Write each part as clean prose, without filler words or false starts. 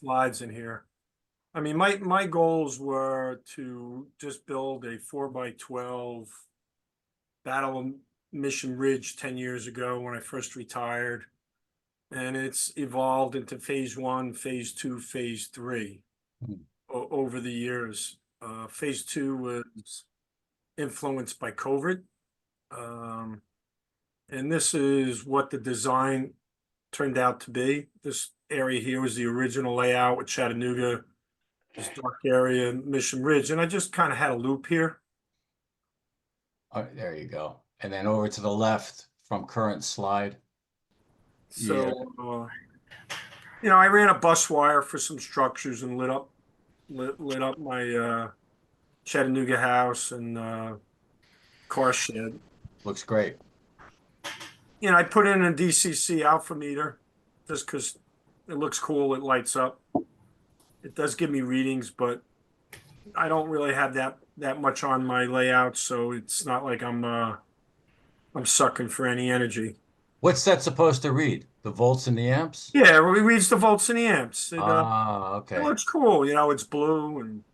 slides in here. I mean, my goals were to just build a 4x12 Battle of Mission Ridge 10 years ago when I first retired. And it's evolved into phase one, phase two, phase three Hmm. over the years. Phase two was influenced by COVID. Um, and this is what the design turned out to be. This area here was the original layout with Chattanooga, this dark area, Mission Ridge. And I just kind of had a loop here. All right, there you go. And then over to the left from current slide. Yeah. So, I ran a bus wire for some structures and lit up my Chattanooga house and car shed. Looks great. I put in a DCC alpha meter just because it looks cool. It lights up. It does give me readings, but I don't really have that much on my layout, so it's not like I'm sucking for any energy. What's that supposed to read? The volts and the amps? Yeah, it reads the volts and the amps. Ah, It okay. looks cool. It's blue and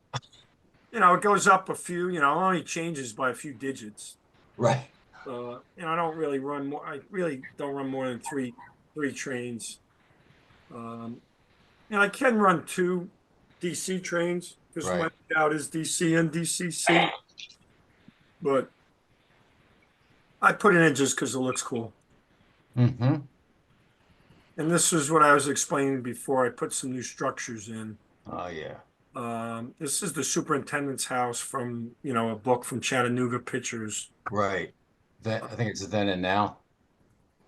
it goes up a few. Only changes by a few digits. Right. I don't really run more. I really don't run more than three trains. Um, I can run two DC trains because my Right. layout is DC and DCC, but I put it in just because it looks cool. Mm-hmm. And this is what I was explaining before. I put some new structures in. Oh, yeah. This is the superintendent's house from, a book from Chattanooga Pictures. Right. That, I think it's then and now.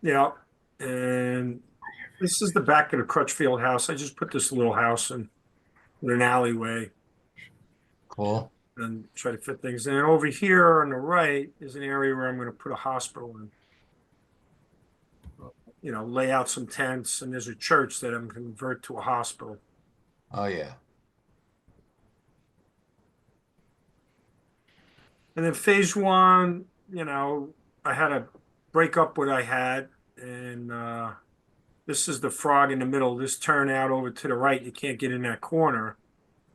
Yeah. And this is the back of the Crutchfield house. I just put this little house in an alleyway Cool. and try to fit things in. And over here on the right is an area where I'm going to put a hospital and, lay out some tents. And there's a church that I'm going to convert to a hospital. Oh, yeah. And then phase one, I had to break up what I had. And this is the frog in the middle. This turn out over to the right, you can't get in that corner.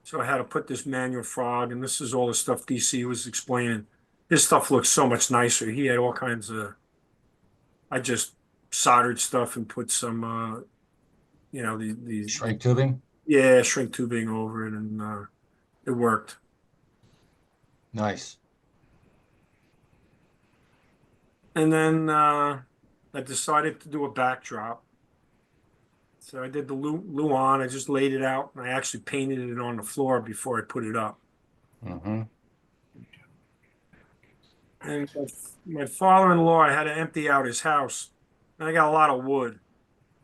So I had to put this manual frog, and this is all the stuff DC was explaining. His stuff looks so much nicer. He had all kinds of, I just soldered stuff and put some, Shrink tubing? yeah, shrink tubing over it, and it worked. Nice. And then I decided to do a backdrop. So I did the Luan. I just laid it out, and I actually painted it on the floor before I put it up. Mm-hmm. And my father-in-law, I had to empty out his house, and I got a lot of wood.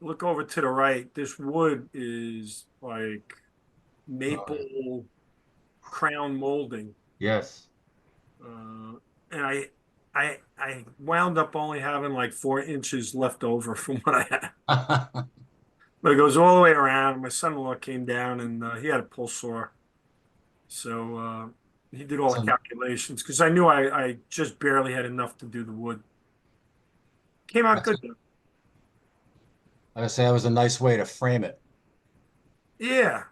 Look over to the right. This wood is like maple crown molding, Yes. and I wound up only having like 4 inches left over from what I had. But it goes all the way around. My son-in-law came down, and he had a pull saw, so he did all the So calculations because I knew I just barely had enough to do the wood. Came out that's, good though. I would say that was a nice way to frame it. Yeah.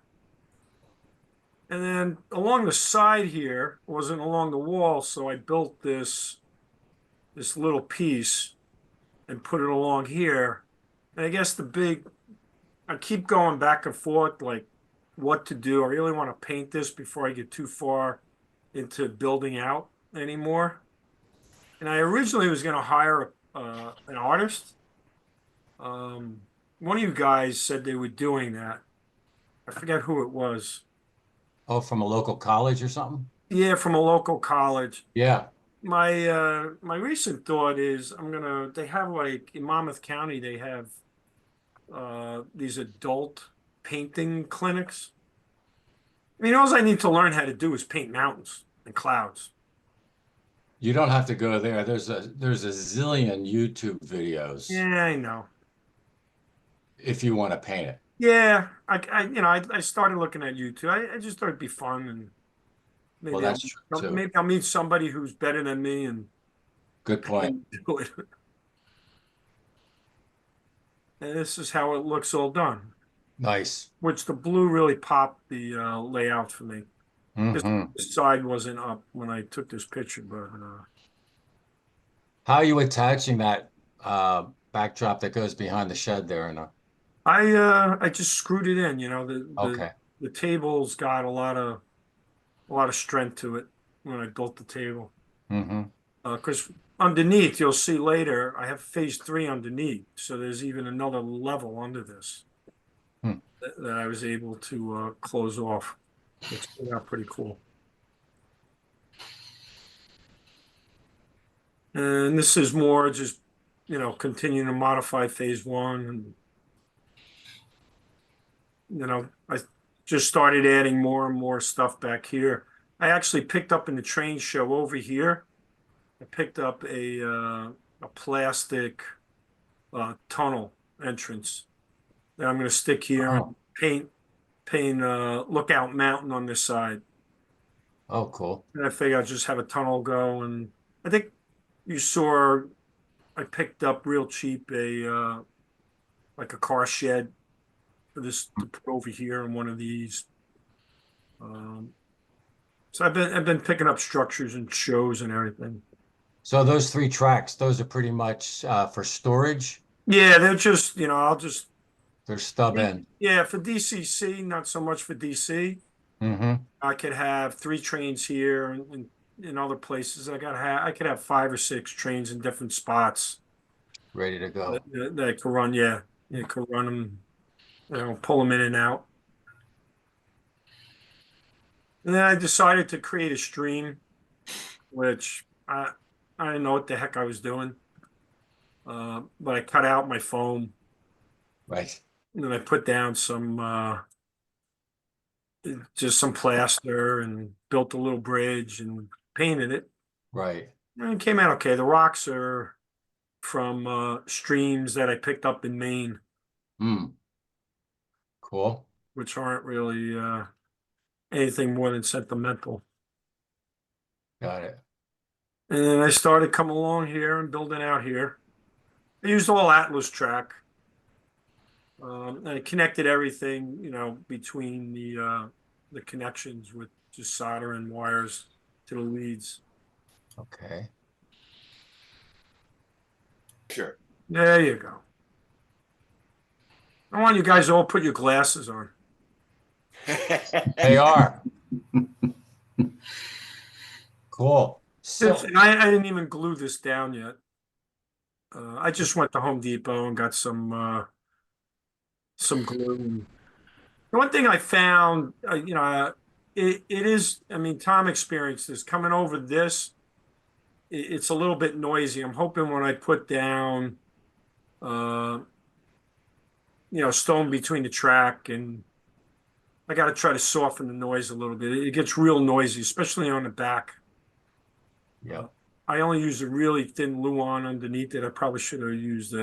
And then along the side here wasn't along the wall, so I built this little piece and put it along here. And I guess I keep going back and forth like what to do. I really want to paint this before I get too far into building out anymore. And I originally was going to hire an artist. Um, One of you guys said they were doing that. I forget who it was. Oh, from a local college or something? Yeah, from a local college. Yeah. My recent thought is they have like in Monmouth County they have these adult painting clinics. I mean, all I need to learn how to do is paint mountains and clouds. You don't have to go there. There's a zillion YouTube videos Yeah, I know. if you want to paint it. Yeah, I started looking at YouTube. I just thought it'd be fun and Well, that's true too. maybe I'll meet somebody who's better than me and Good point. do it. And this is how it looks all done. Nice. which the blue really popped the layout for me. This, Hmm. this side wasn't up when I took this picture, but How are you attaching that backdrop that goes behind the shed there? I just screwed it in. You know, Okay. the table's got a lot of strength to it when I built the table. Hmm. Because underneath, you'll see later, I have phase three underneath, so there's even another level under this Hmm. that I was able to close off, which turned out pretty cool. And this is more just, continuing to modify phase one. And, I just started adding more and more stuff back here. I actually picked up in the train show over here. I picked up a plastic tunnel entrance that I'm going to stick here and Oh, paint Lookout Mountain on this side. oh, cool. And I figure I'll just have a tunnel go. And I think you saw I picked up real cheap like a car shed for this to put over here in one of these. Um, so I've been picking up structures and shows and everything. So those three tracks, those are pretty much for storage. Yeah, they're just, I'll just, They're stub end. yeah, for DCC, not so much for DC. Hmm. I could have three trains here and in other places. I could have five or six trains in different spots Ready to that, go. that I could run. Yeah, you could run them, pull them in and out. And then I decided to create a stream, which I didn't know what the heck I was doing. But I cut out my foam Right. and then I put down just some plaster and built a little bridge and painted it. Right. And it came out okay. The rocks are from streams that I picked up in Maine, Hmm. Cool. which aren't really anything more than sentimental. Got it. And then I started coming along here and building out here. I used all Atlas track. And I connected everything, between the connections with just solder and wires to the leads. Okay. Sure. There you go. I want you guys to all put your glasses on. They are. Cool. This, So, and I didn't even glue this down yet. I just went to Home Depot and got some glue. The one thing I found, it is. I mean, Tom experienced this coming over this. It's a little bit noisy. I'm hoping when I put down, uh, stone between the track, and I got to try to soften the noise a little bit. It gets real noisy, especially on the back. Uh, yep. I only used a really thin luan underneath it. I probably should have used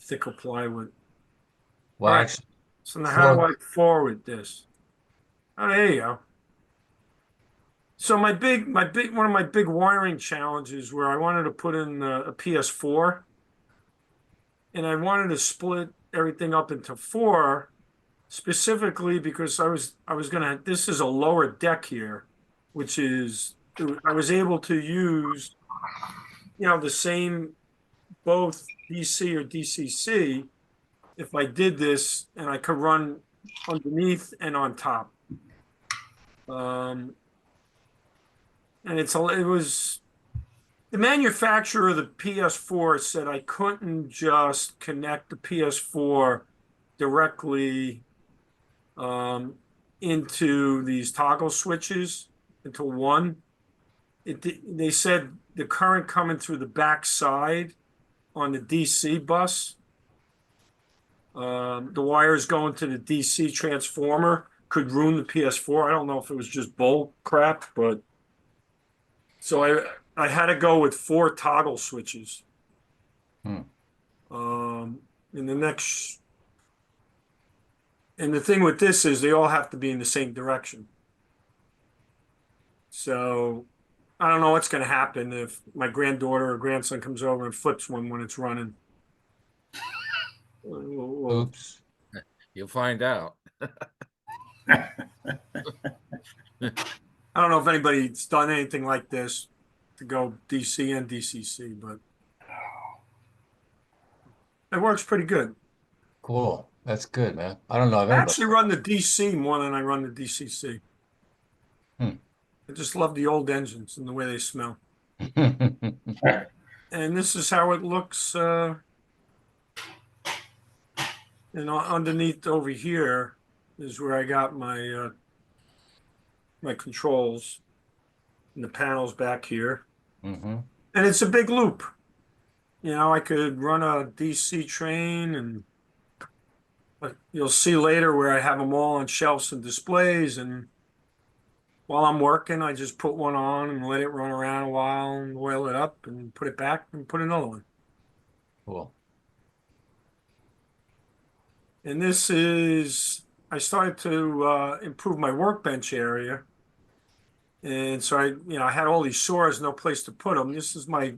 thicker plywood. All Well, right. actually, So now how do I for forward this? Oh, there you go. So one of my big wiring challenges where I wanted to put in a PS4 and I wanted to split everything up into four specifically because I was gonna, this is a lower deck here, which is, I was able to use, the same, both DC or DCC if I did this and I could run underneath and on top. Um, and it was the manufacturer of the PS4 said I couldn't just connect the PS4 directly um, into these toggle switches into one. They said the current coming through the back side on the DC bus, the wires going to the DC transformer could ruin the PS4. I don't know if it was just bull crap, but so I had to go with four toggle switches. hmm, Um, and the thing with this is they all have to be in the same direction. So I don't know what's going to happen if my granddaughter or grandson comes over and flips one when it's running. Well, oops. You'll find out. I don't know if anybody's done anything like this to go DC and DCC, but it works pretty good. Cool. That's good, man. I don't know if I anybody. actually run the DC more than I run the DCC. Hmm. I just love the old engines and the way they smell. And this is how it looks, underneath over here is where I got my controls and the panels back here. Hmm. And it's a big loop. I could run a DC train, and you'll see later where I have them all on shelves and displays. And while I'm working, I just put one on and let it run around a while and oil it up and put it back and put another one. Cool. And I started to improve my workbench area. And so I had all these saws, no place to put them. This is my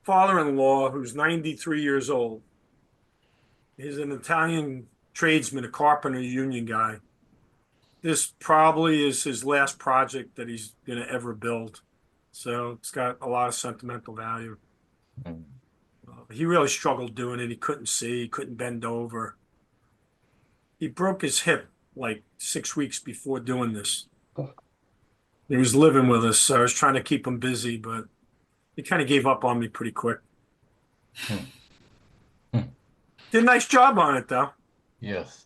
father-in-law, who's 93 years old. He's an Italian tradesman, a carpenter union guy. This probably is his last project that he's going to ever build. So it's got a lot of sentimental value. Mm. He really struggled doing it. He couldn't see, he couldn't bend over. He broke his hip like 6 weeks before doing this. He was living with us, so I was trying to keep him busy, but he kind of gave up on me pretty quick. Hmm. Hmm. Did a nice job on it, though. Yes.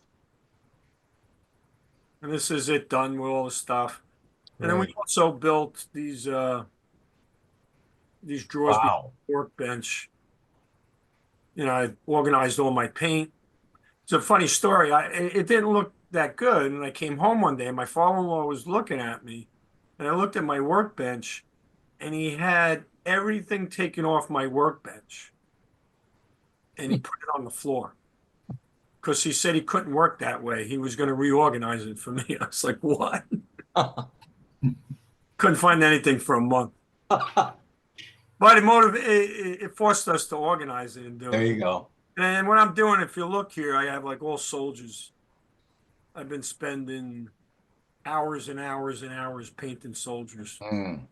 And this is it done with all the stuff. And then we Right. also built these drawers behind Wow. the workbench. I organized all my paint. It's a funny story. It didn't look that good, and I came home one day, and my father-in-law was looking at me, and I looked at my workbench, and he had everything taken off my workbench, and he put it on the floor because he said he couldn't work that way. He was going to reorganize it for me. I was like, what? Couldn't find anything for a month. But it forced us to organize it and do There it. you go. And what I'm doing, if you look here, I have like all soldiers. I've been spending hours and hours and hours painting soldiers. Mm.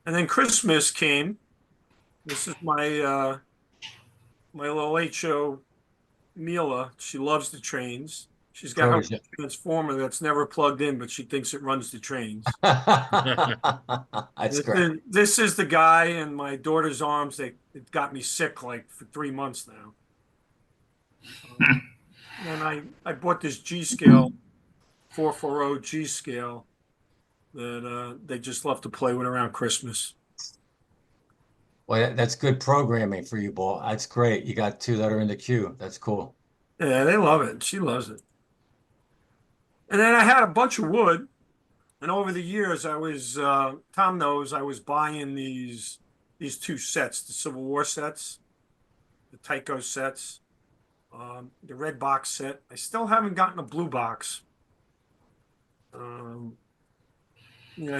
And then Christmas came. This is my little HO Mila. She loves the trains. She's got her own Protege. transformer that's never plugged in, but she thinks it runs the trains. That's great. This is the guy in my daughter's arms that it got me sick like for 3 months now. And I bought this G scale, 440 G scale that they just love to play with around Christmas. Well, that's good programming for you, Paul. That's great. You got two that are in the queue. That's cool. Yeah, they love it. She loves it. And then I had a bunch of wood, and over the years I was Thom knows I was buying these two sets, the Civil War sets, the Tycho sets, the red box set. I still haven't gotten a blue box. I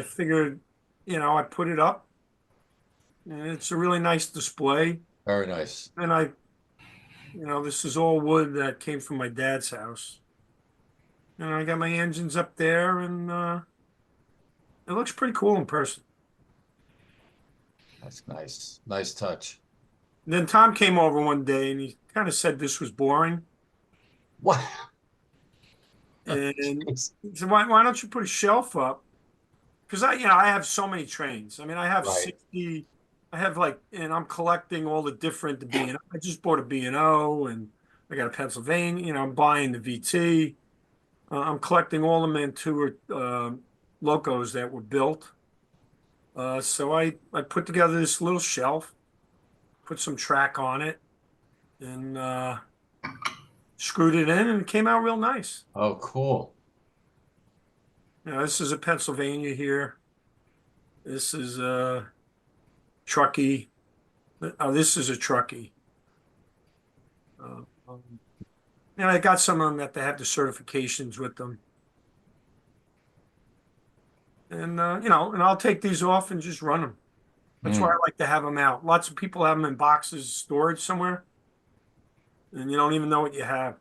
figured, I put it up, and it's a really nice display. Very nice. And this is all wood that came from my dad's house. And I got my engines up there, and it looks pretty cool in person. That's nice. Nice touch. And then Thom came over one day, and he kind of said this was boring. What? And Jeez. he said, why don't you put a shelf up? Because I have so many trains. I mean, I have Right. 60. I have and I'm collecting all the different, the B&O. I just bought a B&O, and I got a Pennsylvania. I'm buying the VT. I'm collecting all the Mantua locos that were built. So I put together this little shelf, put some track on it, and screwed it in, and it came out real nice. Oh, cool. This is a Pennsylvania here. This is a Truckee. Oh, this is a Truckee. I got some of them that they have the certifications with them. And and I'll take these off and just run them. That's why I like to have them out. Lots of people have them in boxes, storage somewhere, and you don't even know what you have.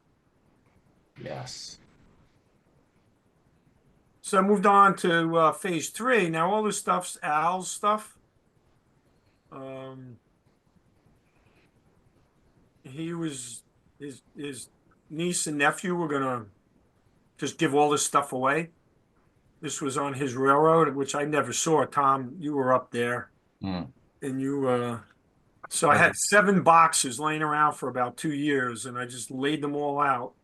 Yes. So I moved on to phase three. Now all this stuff's Al's stuff. Um, he was his niece and nephew were gonna just give all this stuff away. This was on his railroad, which I never saw. Tom, you were up there, Mm. and so I That's had 7 boxes laying around for about 2 years, and I just laid them all out.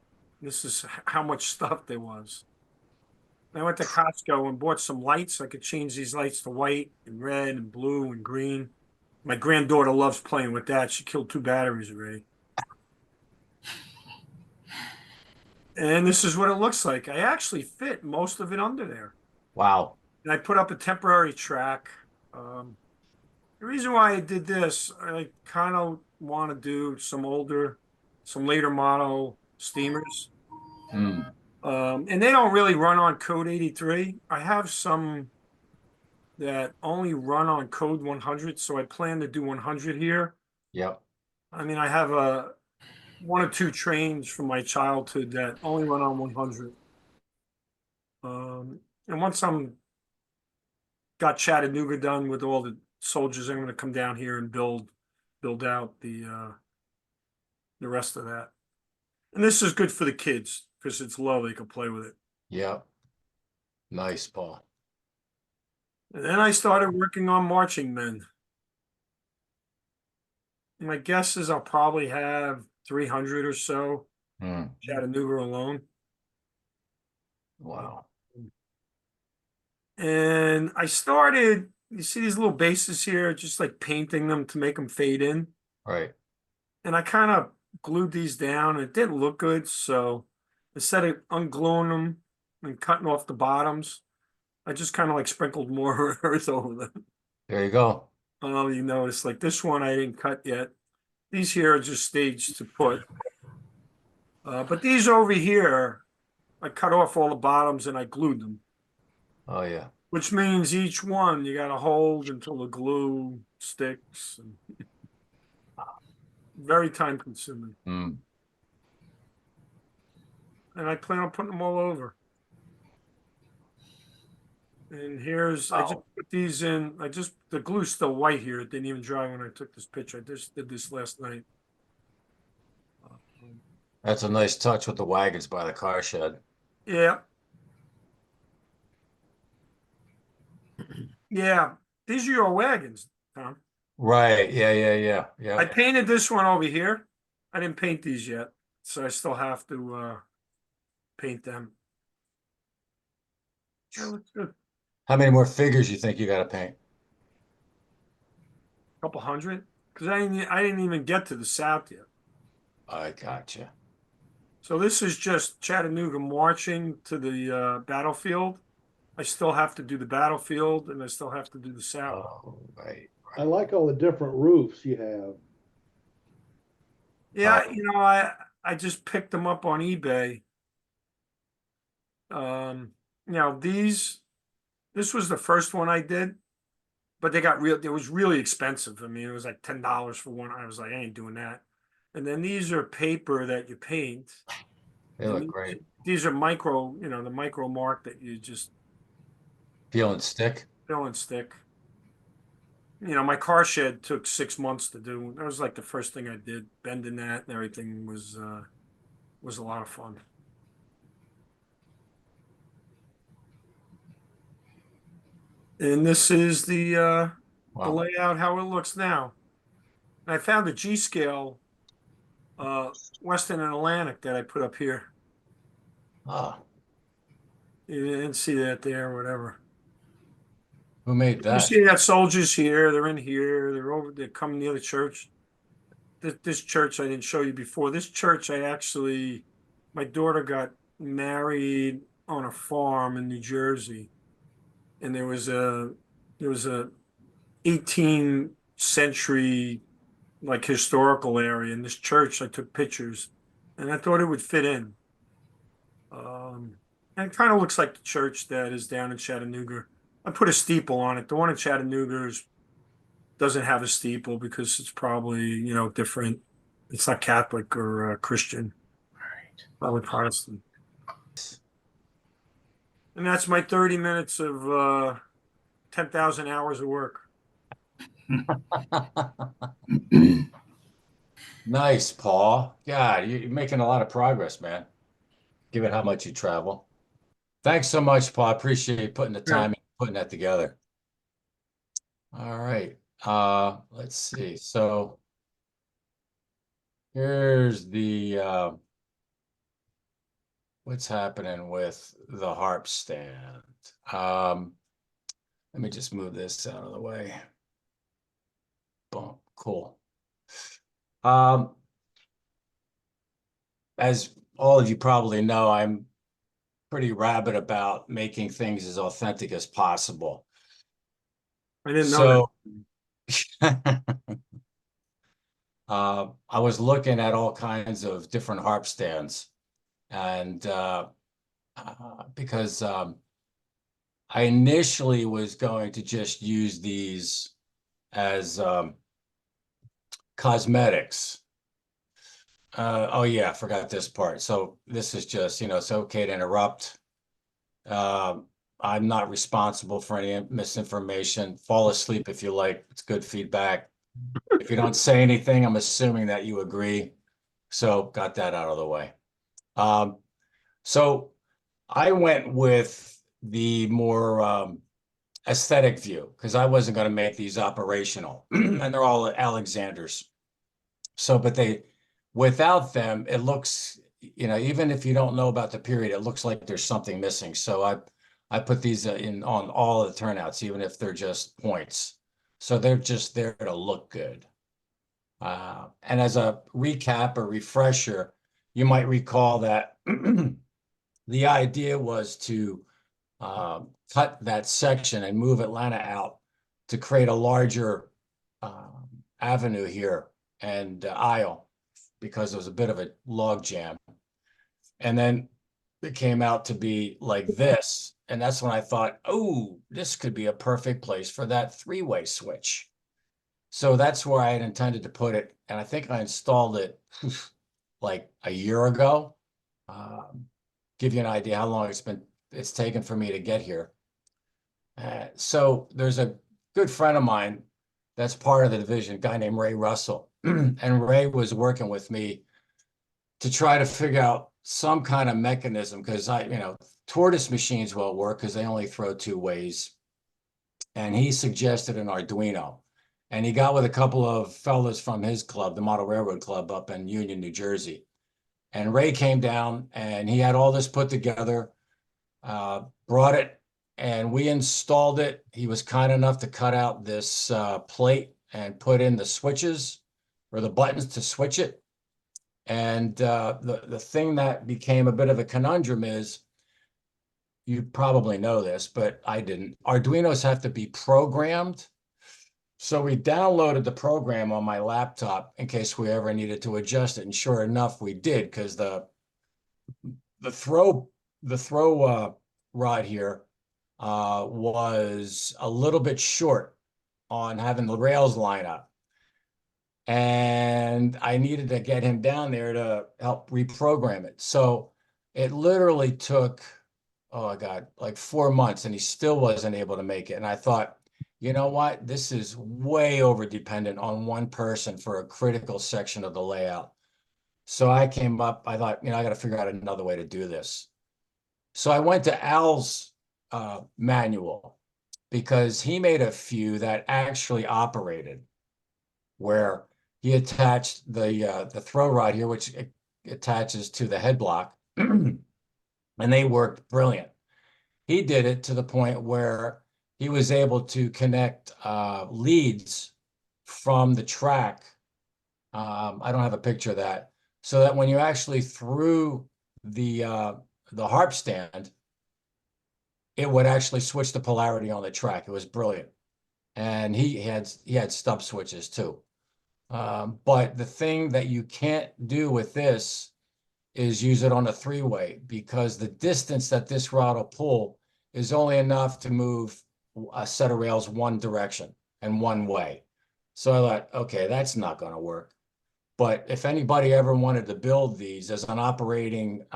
This is how much stuff there was. I went to Costco and bought some lights. I could change these lights to white and red and blue and green. My granddaughter loves playing with that. She killed 2 batteries already. And this is what it looks like. I actually fit most of it under there. wow. And I put up a temporary track. Um, the reason why I did this, I kind of want to do some later model steamers. Mm. And they don't really run on code 83. I have some that only run on code 100, so I plan to do 100 here. Yep. I mean, I have a 1 or 2 trains from my childhood that only run on 100. And once I'm got Chattanooga done with all the soldiers, I'm going to come down here and build out the rest of that. And this is good for the kids because it's low; they can play with it. Yep. Nice, Paul. And then I started working on marching men. My guess is I'll probably have 300 or so Mm. Chattanooga alone. Wow. And I started, you see these little bases here, just like painting them to make them fade in. Right. And I kind of glued these down. It didn't look good. So instead of ungluing them and cutting off the bottoms, I just kind of like sprinkled more earth over them. There you go. I don't know if you noticed, like this one I didn't cut yet. These here are just staged to put. But these over here, I cut off all the bottoms and I glued them, Oh yeah. which means each one you got to hold until the glue sticks. And very time consuming. Mm. And I plan on putting them all over. And I just Wow. put these in. The glue's still white here. It didn't even dry when I took this picture. I just did this last night. Um, That's a nice touch with the wagons by the car shed. yeah. Yeah. These are your wagons, Tom. Right. Yeah, yeah, yeah. I Yep. painted this one over here. I didn't paint these yet. So I still have to paint them. That looks good. How many more figures you think you got to paint? Couple hundred. Because I didn't even get to the south yet. I gotcha. So this is just Chattanooga marching to the battlefield. I still have to do the battlefield and I still have to do the south. Oh, right. I like all the different roofs you have. Yeah, Oh, I just picked them up on eBay. Um, this was the first one I did, but it was really expensive. I mean, it was like $10 for one. I was like, I ain't doing that. And then these are paper that you paint, they and look great. these are micro, the micro mark that you just Peel and stick. fill and stick. My car shed took 6 months to do. That was like the first thing I did. Bending that and everything was a lot of fun. And this is the Wow. layout how it looks now. And I found a G scale uh Western and Atlantic that I put up here. Ah, You didn't see that there, or whatever. who made You that? see that soldiers here, they're in here, they're coming near the church. This church I didn't show you before. This church my daughter got married on a farm in New Jersey, and there was a 18th century like historical area in this church. I took pictures, and I thought it would fit in. And it kind of looks like the church that is down in Chattanooga. I put a steeple on it. The one in Chattanooga doesn't have a steeple because it's probably different. It's not Catholic or Christian. Probably Protestant. And that's my 30 minutes of 10,000 hours of work. Nice, Paul. God, you're making a lot of progress, man. Given how much you travel. Thanks so much, Paul. I appreciate you putting the Yeah. time and putting that together. All right. Let's see. So here's the what's happening with the harp stand. Let me just move this out of the way. Boom. Cool. As all of you probably know, I'm pretty rabid about making things as authentic as possible. I didn't know So I was looking at all kinds of different harp stands, and because I initially was going to just use these as cosmetics. Oh yeah, I forgot this part. So this is just, it's okay to interrupt. Uh, I'm not responsible for any misinformation. Fall asleep if you like. It's good feedback. If you don't say anything, I'm assuming that you agree. So got that out of the way. So I went with the more aesthetic view because I wasn't going to make these operational, and they're all Alexanders. So, but without them, it looks, even if you don't know about the period, it looks like there's something missing. So I put these in on all of the turnouts, even if they're just points. So they're just there to look good. And as a recap or refresher, you might recall that the idea was to cut that section and move Atlanta out to create a larger avenue here and aisle because it was a bit of a log jam. And then it came out to be like this. And that's when I thought, oh, this could be a perfect place for that three-way switch. So that's where I had intended to put it. And I think I installed it like a year ago. Give you an idea how long it's taken for me to get here. So there's a good friend of mine that's part of the division, a guy named Ray Russell. And Ray was working with me to try to figure out some kind of mechanism because tortoise machines won't work because they only throw two ways. And he suggested an Arduino. And he got with a couple of fellas from his club, the Model Railroad Club up in Union, New Jersey. And Ray came down and he had all this put together, brought it, and we installed it. He was kind enough to cut out this plate and put in the switches or the buttons to switch it. And the thing that became a bit of a conundrum is, you probably know this, but I didn't. Arduinos have to be programmed. So we downloaded the program on my laptop in case we ever needed to adjust it. And sure enough, we did because the throw rod here was a little bit short on having the rails line up. And I needed to get him down there to help reprogram it. So it literally took, oh God, like 4 months and he still wasn't able to make it. And I thought, you know what? This is way over dependent on one person for a critical section of the layout. So I thought, I got to figure out another way to do this. So I went to Al's manual because he made a few that actually operated where he attached the throw rod here, which attaches to the head block, and they worked brilliant. He did it to the point where he was able to connect leads from the track. I don't have a picture of that, so that when you actually threw the harp stand, it would actually switch the polarity on the track. It was brilliant, and he had stub switches too. But the thing that you can't do with this is use it on a three-way because the distance that this rod will pull is only enough to move a set of rails one direction and one way. So I thought, okay, that's not going to work. But if anybody ever wanted to build these as an operating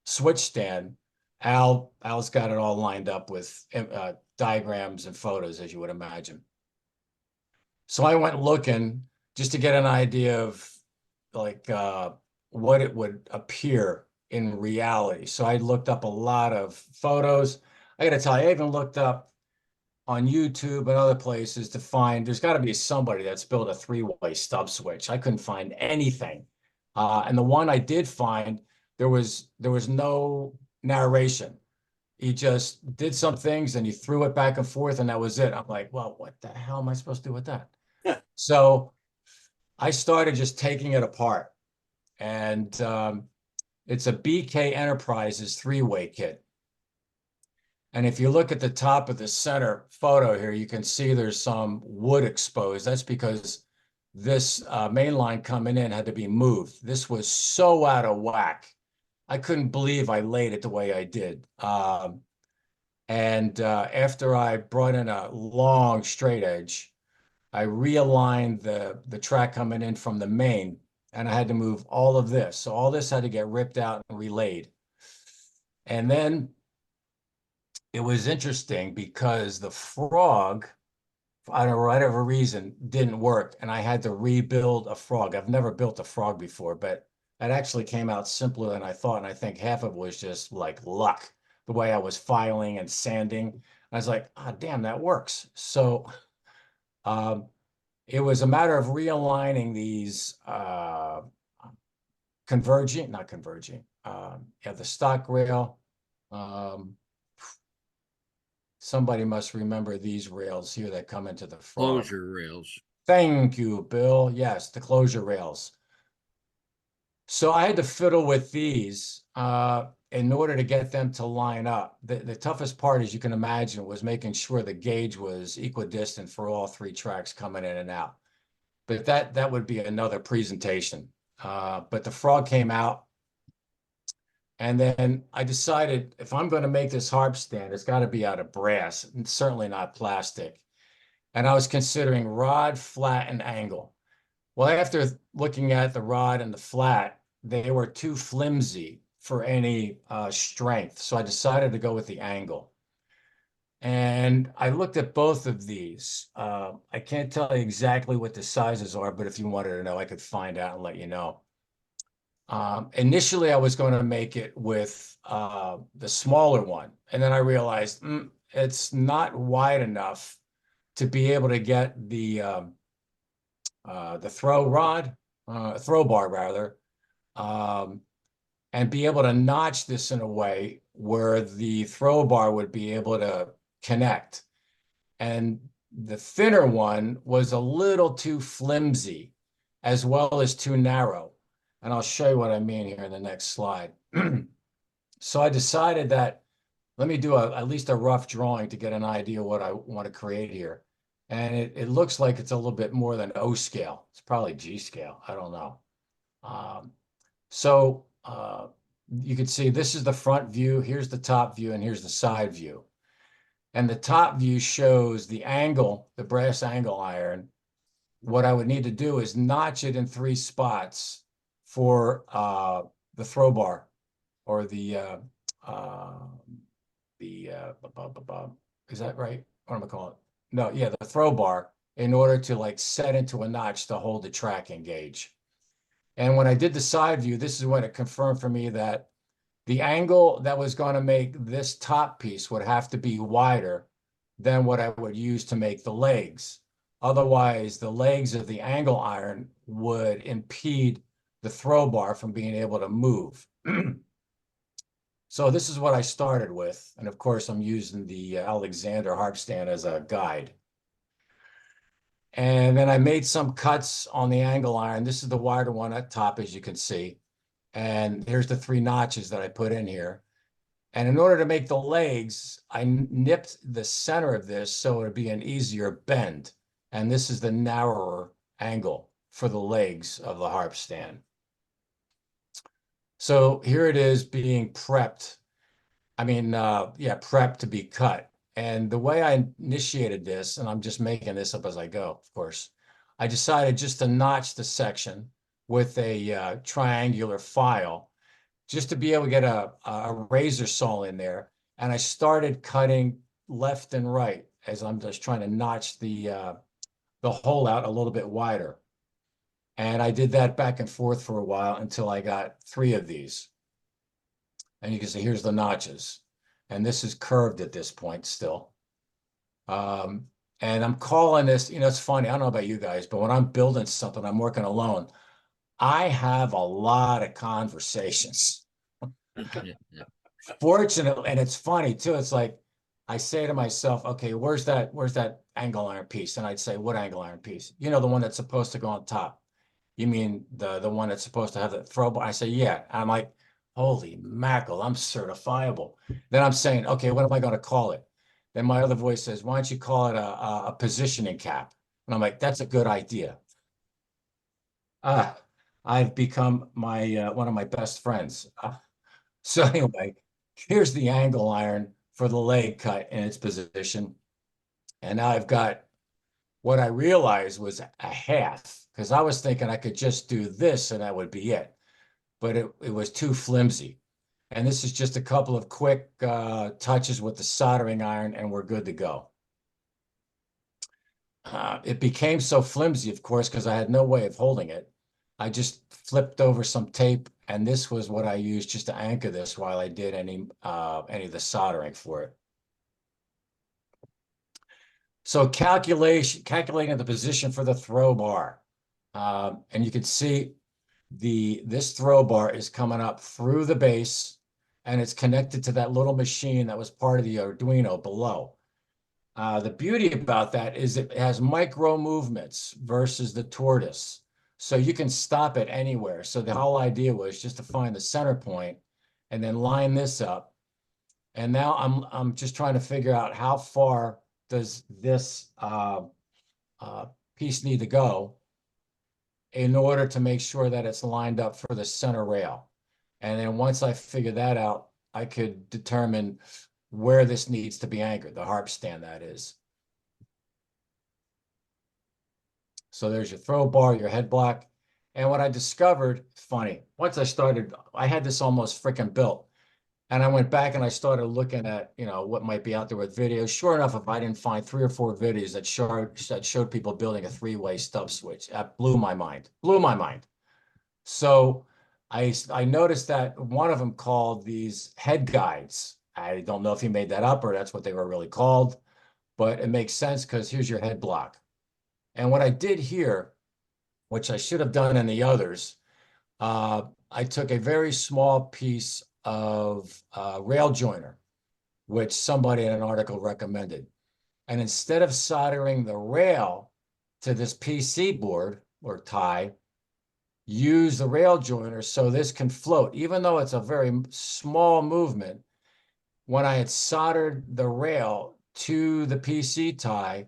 switch stand, Al's got it all lined up with diagrams and photos, as you would imagine. So I went looking just to get an idea of like what it would appear in reality. So I looked up a lot of photos. I got to tell you, I even looked up on YouTube and other places to find there's got to be somebody that's built a three-way stub switch. I couldn't find anything. And the one I did find, there was no narration. He just did some things and he threw it back and forth and that was it. I'm like, well, what the hell am I supposed to do with that? So I started just taking it apart. And it's a BK Enterprises three-way kit. And if you look at the top of the center photo here, you can see there's some wood exposed. That's because this main line coming in had to be moved. This was so out of whack. I couldn't believe I laid it the way I did. After I brought in a long straight edge, I realigned the track coming in from the main, and I had to move all of this. So all this had to get ripped out and relayed. And then it was interesting because the frog, for whatever reason, didn't work, and I had to rebuild a frog. I've never built a frog before, but it actually came out simpler than I thought, and I think half of it was just like luck, the way I was filing and sanding. I was like, ah, damn, that works. So it was a matter of realigning these not converging. You have the stock rail. Somebody must remember these rails here that come into the frog. Closure rails. Thank you, Bill. Yes, the closure rails. So I had to fiddle with these in order to get them to line up. The toughest part, as you can imagine, was making sure the gauge was equidistant for all three tracks coming in and out. But that would be another presentation. But the frog came out. And then I decided if I'm going to make this harp stand, it's got to be out of brass, and certainly not plastic. And I was considering rod, flat, and angle. Well, after looking at the rod and the flat, they were too flimsy for any strength. So I decided to go with the angle. And I looked at both of these. I can't tell you exactly what the sizes are, but if you wanted to know, I could find out and let you know. Initially, I was going to make it with the smaller one. And then I realized it's not wide enough to be able to get the throw bar rather, and be able to notch this in a way where the throw bar would be able to connect. And the thinner one was a little too flimsy as well as too narrow. And I'll show you what I mean here in the next slide. So I decided that let me do at least a rough drawing to get an idea what I want to create here. And it looks like it's a little bit more than O scale. It's probably G scale. I don't know. You can see this is the front view. Here's the top view, and here's the side view. And the top view shows the angle, the brass angle iron. What I would need to do is notch it in 3 spots for the throw bar or is that right? What am I calling it? No, yeah, the throw bar in order to like set into a notch to hold the tracking gauge. And when I did the side view, this is when it confirmed for me that the angle that was going to make this top piece would have to be wider than what I would use to make the legs. Otherwise, the legs of the angle iron would impede the throw bar from being able to move. So this is what I started with. And of course, I'm using the Alexander harp stand as a guide. And then I made some cuts on the angle iron. This is the wider one at top, as you can see. And here's the 3 notches that I put in here. And in order to make the legs, I nipped the center of this so it would be an easier bend. And this is the narrower angle for the legs of the harp stand. So here it is being prepped. Prepped to be cut. And the way I initiated this, and I'm just making this up as I go, of course, I decided just to notch the section with a triangular file just to be able to get a razor saw in there. And I started cutting left and right as I'm just trying to notch the hole out a little bit wider. And I did that back and forth for a while until I got 3 of these. And you can see here's the notches. And this is curved at this point still. And I'm calling this, it's funny, I don't know about you guys, but when I'm building something, I'm working alone, I have a lot of conversations. Fortunately, and it's funny too, it's like I say to myself, okay, where's that angle iron piece? And I'd say, what angle iron piece? The one that's supposed to go on top. You mean the one that's supposed to have the throw bar? I say, yeah. And I'm like, holy mackerel, I'm certifiable. Then I'm saying, okay, what am I going to call it? Then my other voice says, why don't you call it a positioning cap? And I'm like, that's a good idea. I've become my one of my best friends. So anyway, here's the angle iron for the leg cut in its position. And now I've got what I realized was a half, because I was thinking I could just do this and that would be it. But it was too flimsy. And this is just a couple of quick touches with the soldering iron and we're good to go. It became so flimsy, of course, because I had no way of holding it. I just flipped over some tape, and this was what I used just to anchor this while I did any of the soldering for it. So calculating the position for the throw bar. And you can see this throw bar is coming up through the base, and it's connected to that little machine that was part of the Arduino below. The beauty about that is it has micro movements versus the tortoise. So you can stop it anywhere. So the whole idea was just to find the center point and then line this up. And now I'm just trying to figure out how far does this piece need to go in order to make sure that it's lined up for the center rail. And then once I figure that out, I could determine where this needs to be anchored, the harp stand that is. So there's your throw bar, your head block. And what I discovered, funny, once I had this almost freaking built. And I went back and I started looking at, what might be out there with videos. Sure enough, if I didn't find 3 or 4 videos that showed people building a 3-way stub switch, that blew my mind. So I noticed that one of them called these head guides. I don't know if he made that up or that's what they were really called, but it makes sense because here's your head block. And what I did here, which I should have done in the others, I took a very small piece of rail joiner, which somebody in an article recommended. And instead of soldering the rail to this PC board or tie, use the rail joiner so this can float. Even though it's a very small movement, when I had soldered the rail to the PC tie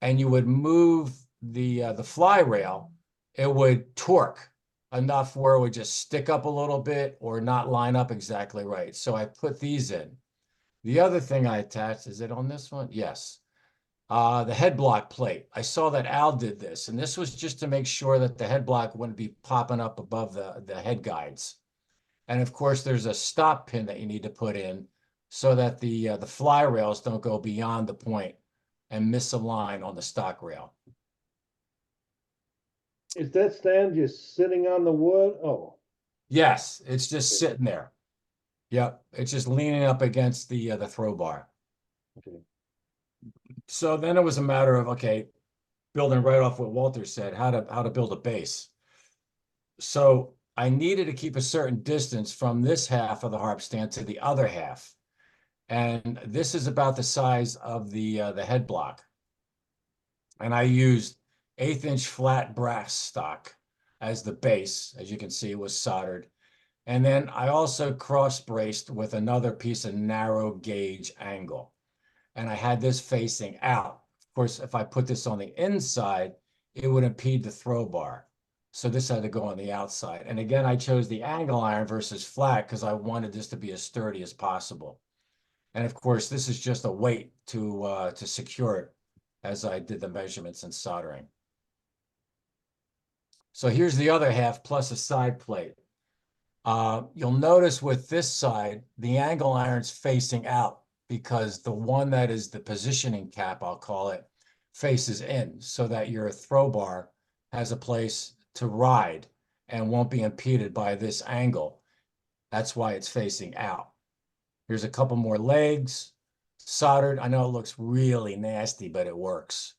and you would move the fly rail, it would torque enough where it would just stick up a little bit or not line up exactly right. So I put these in. The other thing I attached, is it on this one? Yes. The head block plate. I saw that Al did this, and this was just to make sure that the head block wouldn't be popping up above the head guides. And of course, there's a stop pin that you need to put in so that the fly rails don't go beyond the point and misalign on the stock rail. Is that stand just sitting on the wood? Oh, Yes, it's just sitting there. Yep, it's just leaning up against the throw bar. okay. So then it was a matter of, okay, building right off what Walter said, how to build a base. So I needed to keep a certain distance from this half of the harp stand to the other half. And this is about the size of the head block. And I used 1/8-inch flat brass stock as the base. As you can see, it was soldered. And then I also cross braced with another piece of narrow gauge angle. And I had this facing out. Of course, if I put this on the inside, it would impede the throw bar. So this had to go on the outside. And again, I chose the angle iron versus flat because I wanted this to be as sturdy as possible. And of course, this is just a weight to secure it as I did the measurements and soldering. So here's the other half plus a side plate. You'll notice with this side, the angle iron's facing out because the one that is the positioning cap, I'll call it, faces in so that your throw bar has a place to ride and won't be impeded by this angle. That's why it's facing out. Here's a couple more legs, soldered. I know it looks really nasty, but it works.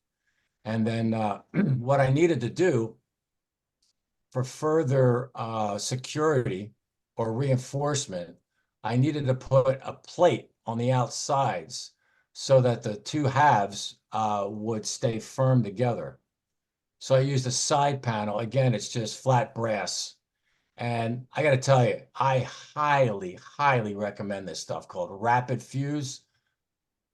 And then what I needed to do for further security or reinforcement, I needed to put a plate on the outsides so that the two halves would stay firm together. So I used a side panel. Again, it's just flat brass. And I got to tell you, I highly, highly recommend this stuff called Rapid Fuse.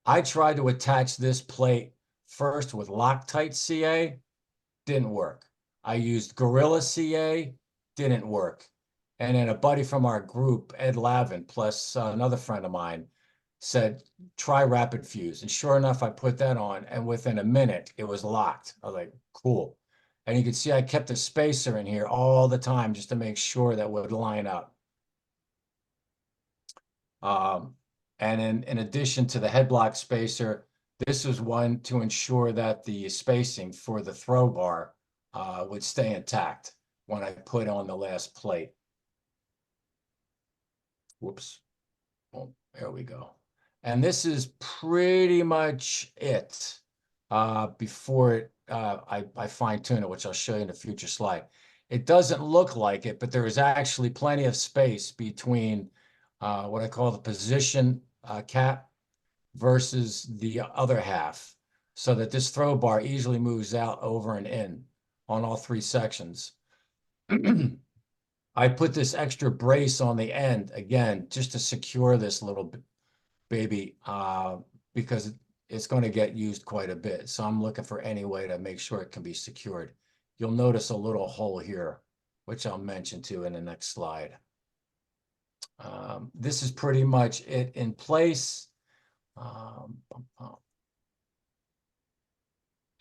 I tried to attach this plate first with Loctite CA, didn't work. I used Gorilla CA, didn't work. And then a buddy from our group, Ed Lavin, plus another friend of mine, said, try Rapid Fuse. And sure enough, I put that on, and within a minute, it was locked. I was like, cool. And you can see I kept a spacer in here all the time just to make sure that would line up. And in addition to the head block spacer, this was one to ensure that the spacing for the throw bar would stay intact when I put on the last plate. Whoops. Oh, there we go. And this is pretty much it before I fine tune it, which I'll show you in a future slide. It doesn't look like it, but there is actually plenty of space between what I call the position cap versus the other half, so that this throw bar easily moves out, over, and in on all three sections. I put this extra brace on the end, again, just to secure this little baby, because it's going to get used quite a bit. So I'm looking for any way to make sure it can be secured. You'll notice a little hole here, which I'll mention to in the next slide. This is pretty much it in place.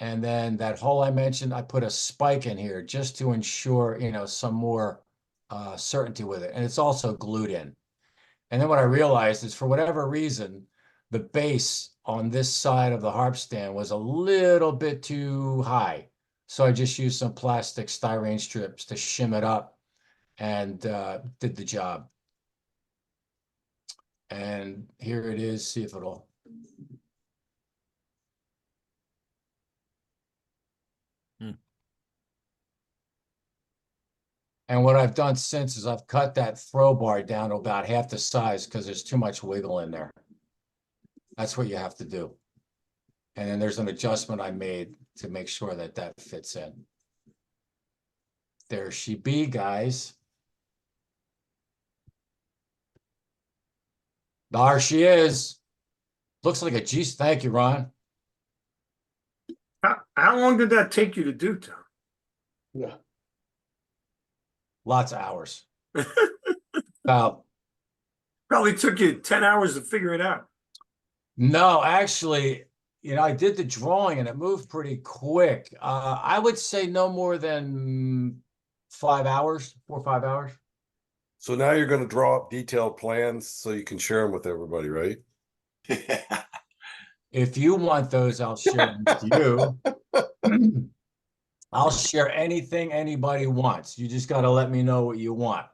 And then that hole I mentioned, I put a spike in here just to ensure, some more certainty with it. And it's also glued in. And then what I realized is, for whatever reason, the base on this side of the harp stand was a little bit too high. So I just used some plastic styrene strips to shim it up, and did the job. And here it is. See if it'll. And what I've done since is I've cut that throw bar down to about half the size because there's too much wiggle in there. That's what you have to do. And then there's an adjustment I made to make sure that that fits in. There she be, guys. There she is. Looks like a G. Thank you, Ron. How long did that take you to do, Tom? Yeah. Lots of hours. About Probably took you 10 hours to figure it out. No, actually, I did the drawing and it moved pretty quick. I would say no more than 5 hours, 4 or 5 hours. So now you're going to draw up detailed plans so you can share them with everybody, right? If you want those, I'll share them with you. I'll share anything anybody wants. You just got to let me know what you want.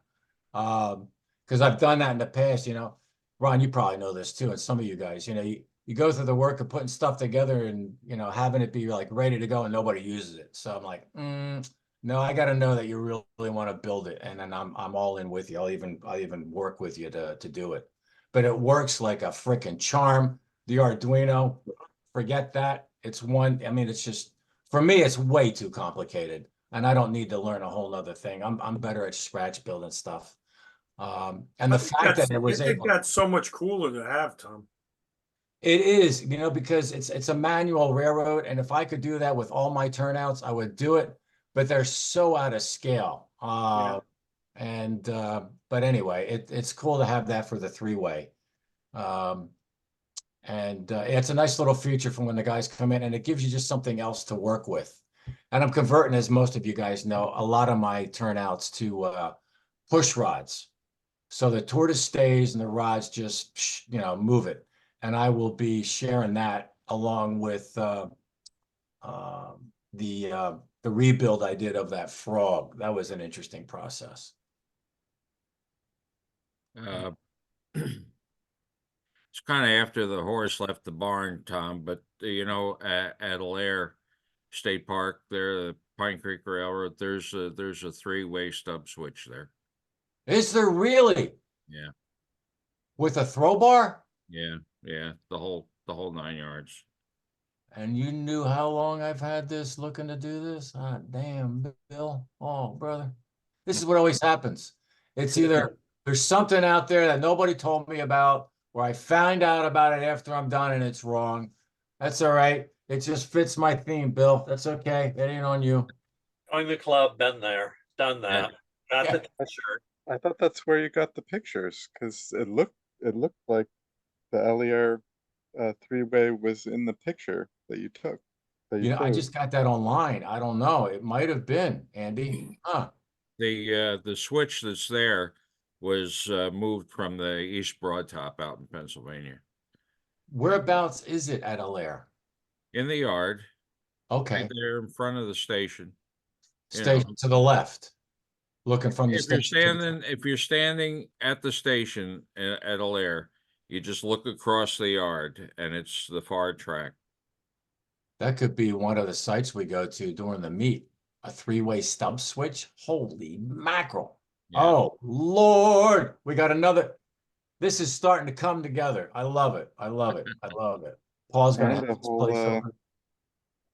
Because I've done that in the past, Ron, you probably know this too, and some of you guys, you go through the work of putting stuff together and, having it be like ready to go and nobody uses it. So I'm like, no, I got to know that you really want to build it. And then I'm all in with you. I'll even work with you to do it. But it works like a freaking charm. The Arduino, forget that. It's just, for me, it's way too complicated. And I don't need to learn a whole nother thing. I'm better at scratch building stuff. And the fact that it was I think that's so much cooler to have, Tom. It is, because it's a manual railroad, and if I could do that with all my turnouts, I would do it. But they're so out of scale. Yeah. But anyway, it's cool to have that for the three-way. It's a nice little feature from when the guys come in, and it gives you just something else to work with. And I'm converting, as most of you guys know, a lot of my turnouts to push rods. So the tortoise stays and the rods just, move it. And I will be sharing that along with uh, the rebuild I did of that frog. That was an interesting process. Uh, It's kind of after the horse left the barn, Tom, but at Alair State Park, there, the Pine Creek Railroad, there's a three-way stub switch there. Is there really? Yeah, With a throw bar? yeah, yeah. The whole 9 yards. And you knew how long I've had this looking to do this? Ah, damn, Bill. Oh, brother. This is what always happens. It's either there's something out there that nobody told me about, or I find out about it after I'm done and it's wrong. That's all right. It just fits my theme, Bill. That's okay. It ain't on you. Join the club, been there, done that. Got Yeah. the t-shirt. I thought that's where you got the pictures because it looked like the LER three-way was in the picture that you took. That you I showed. just got that online. I don't know. It might have been, Andy. Huh. The switch that's there was moved from the East Broad Top out in Pennsylvania. Whereabouts is it at Alair? In the yard, Okay. right there in front of the station. Station to the left. Looking from the If you're station. standing at the station at Alair, you just look across the yard and it's the far track. That could be one of the sites we go to during the meet. A three-way stub switch. Holy mackerel. Yeah. Oh, Lord. We got another. This is starting to come together. I love it. I love it. I love it. Paul's going to And have a this place over.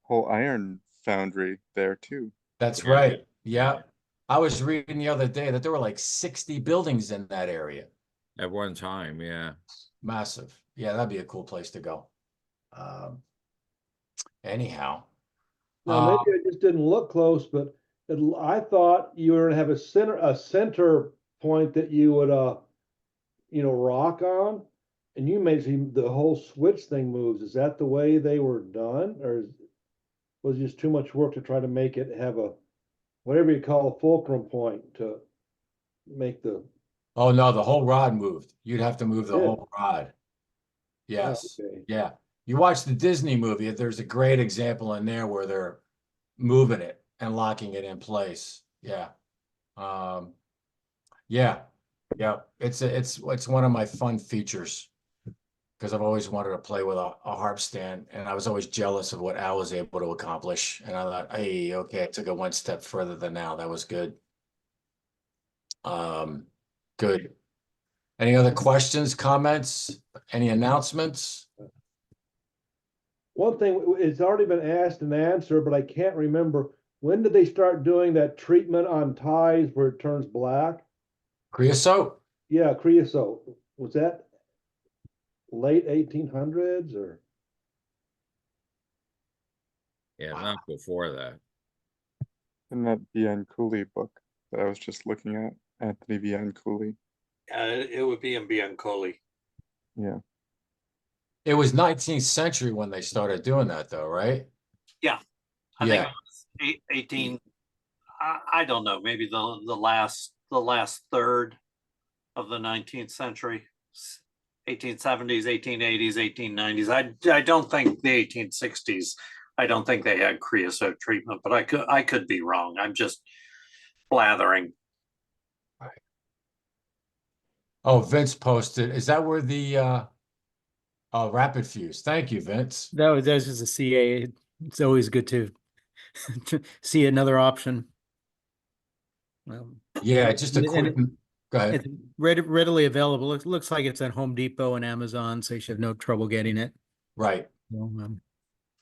whole iron foundry there too. That's Yeah. right. Yeah. I was reading the other day that there were like 60 buildings in that area. At one time, yeah. Massive. Yeah, that'd be a cool place to go. Anyhow. Now, maybe I just didn't look close, but I thought you were gonna have a center point that you would, rock on. And you made the whole switch thing moves. Is that the way they were done? Or was it just too much work to try to make it have whatever you call a fulcrum point to make the, Oh no, the whole rod moved. You'd have to move the Yeah. whole rod. Yes. okay. Yeah. You watch the Disney movie, there's a great example in there where they're moving it and locking it in place. Yeah. Yeah. Yeah. It's one of my fun features because I've always wanted to play with a harp stand, and I was always jealous of what Al was able to accomplish. And I thought, hey, okay, I took it one step further than Al. That was good. Good. Any other questions, comments, any announcements? One thing, it's already been asked and answered, but I can't remember. When did they start doing that treatment on ties where it turns black? Creosote? Yeah, creosote. Was that late 1800s or? Yeah, not before that. In that V.N. Cooley book that I was just looking at, Anthony V.N. Cooley. It would be in Biancoli. Yeah. It was 19th century when they started doing that, though, right? I think Yeah. it was 18. I don't know. Maybe the last third of the 19th century, 1870s, 1880s, 1890s. I don't think the 1860s. I don't think they had creosote treatment, but I could be wrong. I'm just blathering. Oh, Vince posted. Is that where the rapid fuse? Thank you, Vince. That was just a CA. It's always good to see another option. Yeah, just a and quick. Go ahead. It's readily available. It looks like it's at Home Depot and Amazon, so you should have no trouble getting it. Right. So,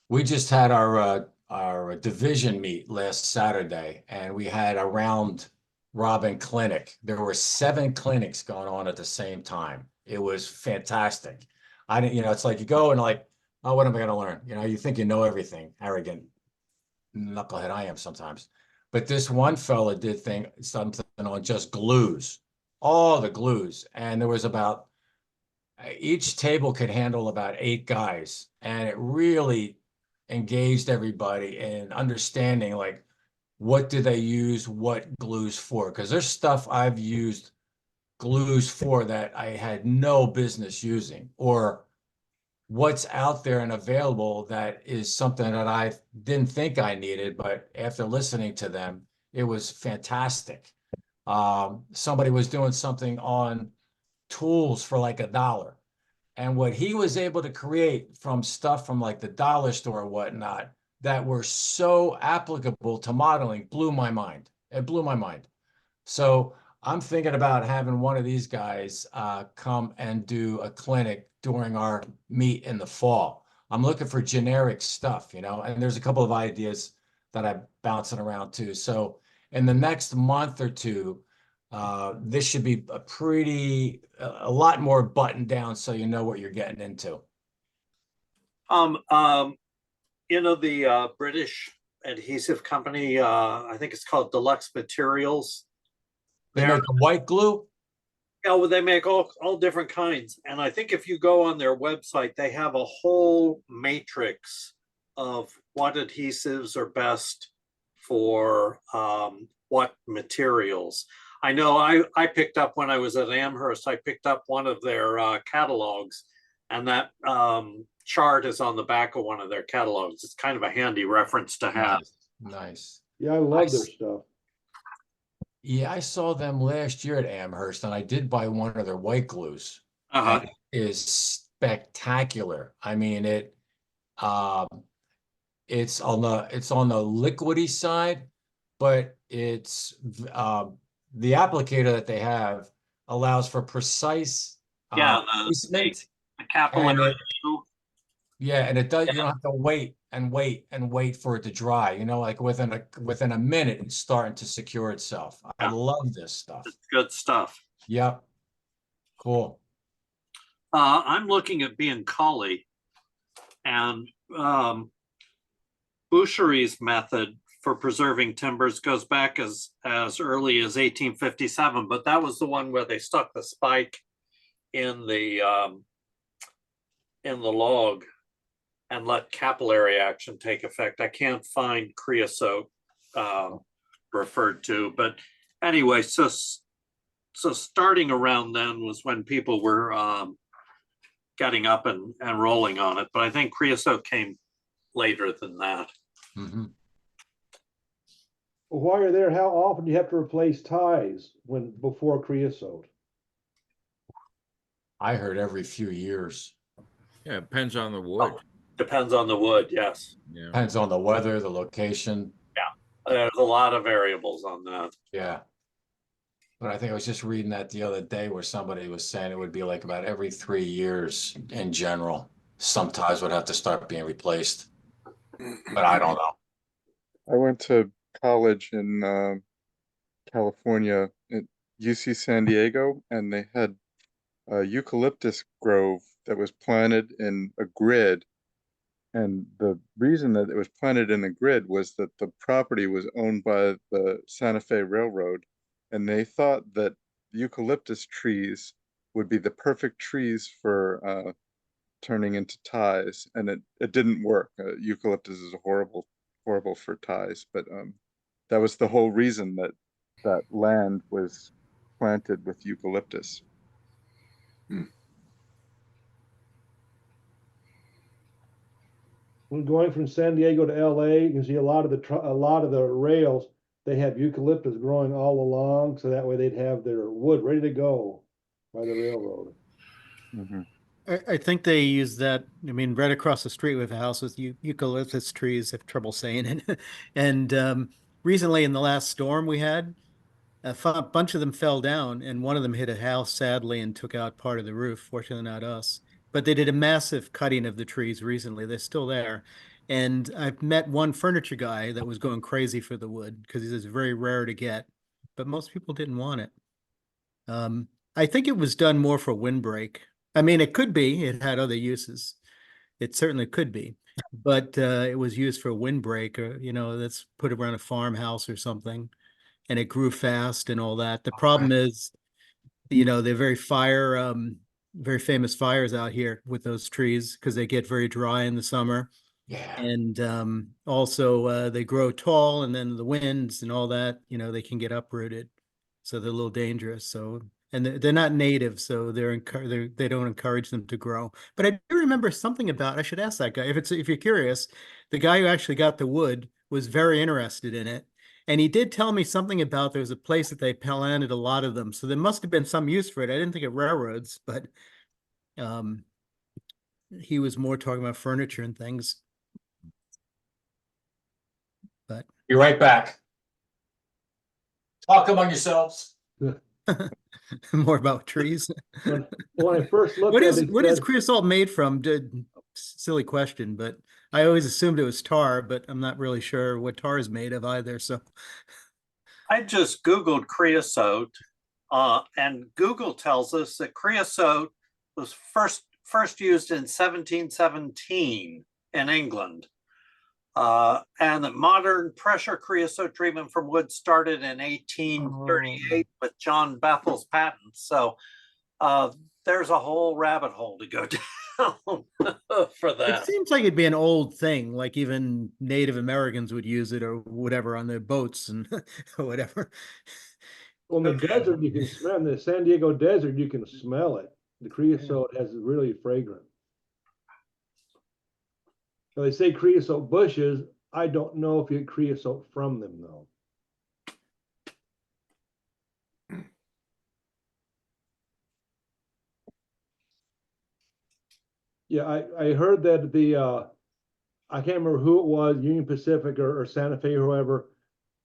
We just had our division meet last Saturday, and we had a round robin clinic. There were 7 clinics going on at the same time. It was fantastic. I didn't, it's like you go and like, oh, what am I going to learn? You think you know everything. Arrogant knucklehead I am sometimes. But this one fella did something on just glues, all the glues, and there was about each table could handle about 8 guys, and it really engaged everybody in understanding like what do they use what glues for? Because there's stuff I've used glues for that I had no business using, or what's out there and available that is something that I didn't think I needed, but after listening to them, it was fantastic. Somebody was doing something on tools for like $1. And what he was able to create from stuff from like the dollar store or whatnot that were so applicable to modeling blew my mind. It blew my mind. So I'm thinking about having one of these guys come and do a clinic during our meet in the fall. I'm looking for generic stuff, and there's a couple of ideas that I'm bouncing around too. So in the next month or two, this should be a lot more buttoned down so you know what you're getting into. The British adhesive company, I think it's called Deluxe Materials. They make the white glue? Yeah, well, they make all different kinds. And I think if you go on their website, they have a whole matrix of what adhesives are best for what materials. I know I picked up when I was at Amherst, I picked up one of their catalogs, and that chart is on the back of one of their catalogs. It's kind of a handy reference to have. Nice. Yeah, I love their stuff. Yeah, I saw them last year at Amherst, and I did buy one of their white glues. Uh-huh. And it is spectacular. I mean, it's on the liquidy side, but it's the applicator that they have allows for precise placement. The capillary. Yeah, and it does. You don't have to wait and wait and wait for it to dry. Like within a minute, it's starting to secure itself. I love this stuff. It's good stuff. Yep. Cool. I'm looking at being Colley, and Bouchery's method for preserving timbers goes back as early as 1857, but that was the one where they stuck the spike in the log and let capillary action take effect. I can't find creosote referred to, but anyway, so starting around then was when people were getting up and rolling on it, but I think creosote came later than that. Mm-hmm. Well, while you're there, how often do you have to replace ties before creosote? I heard every few years. Yeah, it depends on the wood. Depends on the wood, yes. Yeah. Depends on the weather, the location. Yeah, there's a lot of variables on that. Yeah. But I think I was just reading that the other day where somebody was saying it would be like about every 3 years in general. Some ties would have to start being replaced. But I don't know. I went to college in California at UC San Diego, and they had a eucalyptus grove that was planted in a grid. And the reason that it was planted in a grid was that the property was owned by the Santa Fe Railroad, and they thought that eucalyptus trees would be the perfect trees for turning into ties, and it didn't work. Eucalyptus is horrible for ties, but that was the whole reason that land was planted with eucalyptus. When going from San Diego to LA, you can see a lot of the rails, they have eucalyptus growing all along, so that way they'd have their wood ready to go by the railroad. Mm-hmm. I think they use that. I mean, right across the street with the house with eucalyptus trees. I have trouble saying it. And recently, in the last storm we had, a bunch of them fell down, and one of them hit a house sadly and took out part of the roof. Fortunately, not us. But they did a massive cutting of the trees recently. They're still there. And I've met one furniture guy that was going crazy for the wood because it's very rare to get, but most people didn't want it. I think it was done more for windbreak. I mean, it could be. It had other uses. It certainly could be. But it was used for windbreak, or, let's put it around a farmhouse or something. And it grew fast and all that. The problem is, they're very famous fires out here with those trees because they get very dry in the summer. Yeah. And also they grow tall, and then the winds and all that, they can get uprooted, so they're a little dangerous. So, and they're not native, so they don't encourage them to grow. But I do remember something about, I should ask that guy if you're curious. The guy who actually got the wood was very interested in it, and he did tell me something about there was a place that they planted a lot of them, so there must have been some use for it. I didn't think of railroads, but um, he was more talking about furniture and things. But Be right back. Talk among yourselves. more about trees. When I first looked What at is it, what is creosote made from? Silly question, but I always assumed it was tar, but I'm not really sure what tar is made of either. So I just Googled creosote, and Google tells us that creosote was first used in 1717 in England. And that modern pressure creosote treatment from wood started in 1838 with John Bethel's patent. So there's a whole rabbit hole to go down for it that. seems like it'd be an old thing, like even Native Americans would use it or whatever on their boats and or whatever. well, in the desert, you can smell, in the San Diego desert, you can smell it. The creosote has really fragrant. Now, they say creosote bushes. I don't know if you get creosote from them, though. Yeah, I heard that I can't remember who it was, Union Pacific or Santa Fe or whoever.